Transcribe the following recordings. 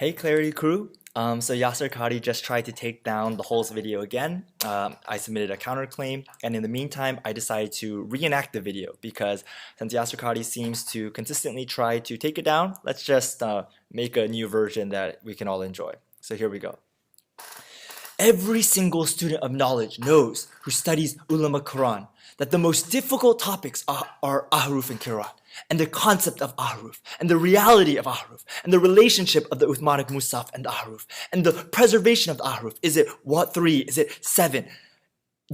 Hey Clarity crew, so Yasser Qadi just tried to take down the whole video again. I submitted a counterclaim, and in the meantime I decided to reenact the video because since Yasser Qadi seems to consistently try to take it down, let's just make a new version that we can all enjoy. So here we go. Every single student of knowledge knows who studies ulama Quran that the most difficult topics are ahruf and qiraat, and the concept of ahruf, and the reality of ahruf, and the relationship of the Uthmanic Musaf and the ahruf, and the preservation of the ahruf. Is it what 3? Is it 7?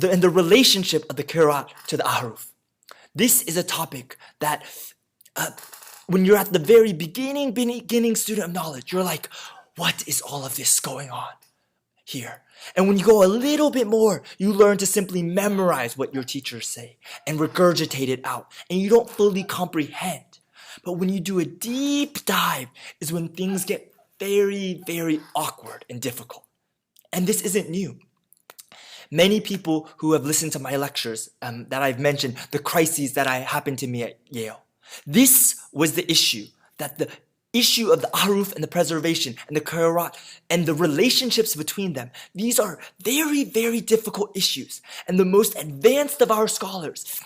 And the relationship of the qiraat to the ahruf. This is a topic that when you're at the very beginning student of knowledge, you're like, what is all of this going on here? And when you go a little bit more, you learn to simply memorize what your teachers say and regurgitate it out, and you don't fully comprehend. But when you do a deep dive is when things get very, very awkward and difficult. And this isn't new. Many people who have listened to my lectures that I've mentioned, the crises that happened to me at Yale, this was the issue, that the issue of the ahruf and the preservation and the qiraat and the relationships between them. These are very, very difficult issues. And the most advanced of our scholars,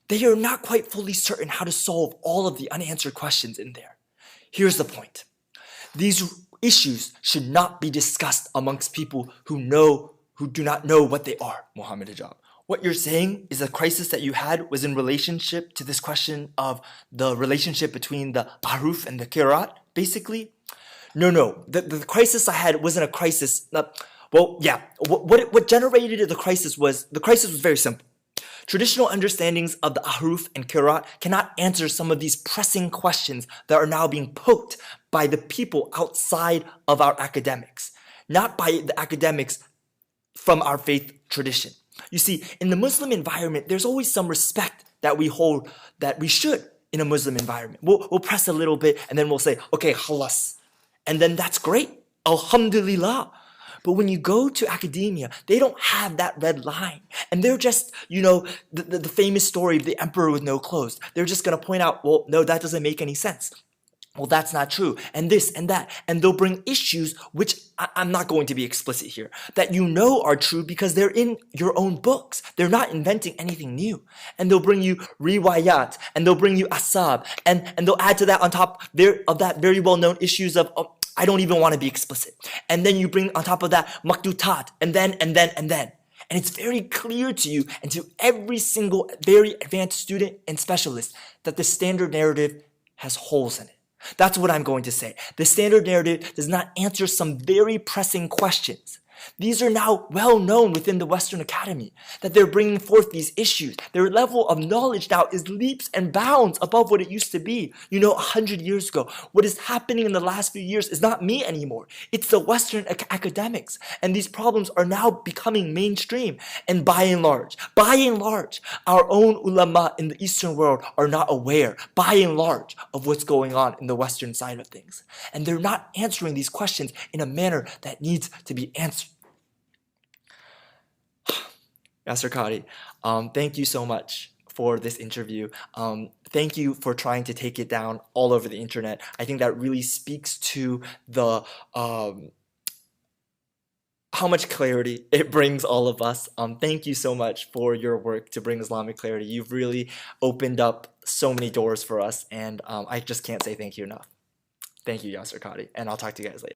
they are not quite fully certain how to solve all of the unanswered questions in there. Here's the point. These issues should not be discussed amongst people who do not know what they are, Muhammad Hijab. What you're saying is the crisis that you had was in relationship to this question of the relationship between the ahruf and the qiraat, basically? No. The crisis I had wasn't a crisis. What generated the crisis was very simple. Traditional understandings of the ahruf and qiraat cannot answer some of these pressing questions that are now being poked by the people outside of our academics, not by the academics from our faith tradition. You see, in the Muslim environment, there's always some respect that we hold that we should in a Muslim environment. We'll press a little bit and then we'll say, okay, khalas. And then that's great. Alhamdulillah. But when you go to academia, they don't have that red line. And they're just, the famous story of the emperor with no clothes. They're just going to point out, well, no, that doesn't make any sense. Well, that's not true, and this and that. And they'll bring issues, which I'm not going to be explicit here, that you know are true because they're in your own books. They're not inventing anything new. And they'll bring you riwayat, and they'll bring you asab, and they'll add to that on top of that very well-known issues of, I don't even want to be explicit. And then you bring on top of that makdutat, and then. And it's very clear to you and to every single very advanced student and specialist that the standard narrative has holes in it. That's what I'm going to say. The standard narrative does not answer some very pressing questions. These are now well known within the Western Academy, that they're bringing forth these issues. Their level of knowledge now is leaps and bounds above what it used to be. 100 years ago, what is happening in the last few years is not me anymore. It's the Western academics. And these problems are now becoming mainstream. And by and large, our own ulama in the Eastern world are not aware, by and large, of what's going on in the Western side of things. And they're not answering these questions in a manner that needs to be answered. Yasser Qadi, thank you so much for this interview. Thank you for trying to take it down all over the internet. I think that really speaks to the how much clarity it brings all of us. Thank you so much for your work to bring Islamic clarity. You've really opened up so many doors for us, and I just can't say thank you enough. Thank you, Yasser Qadi, and I'll talk to you guys later.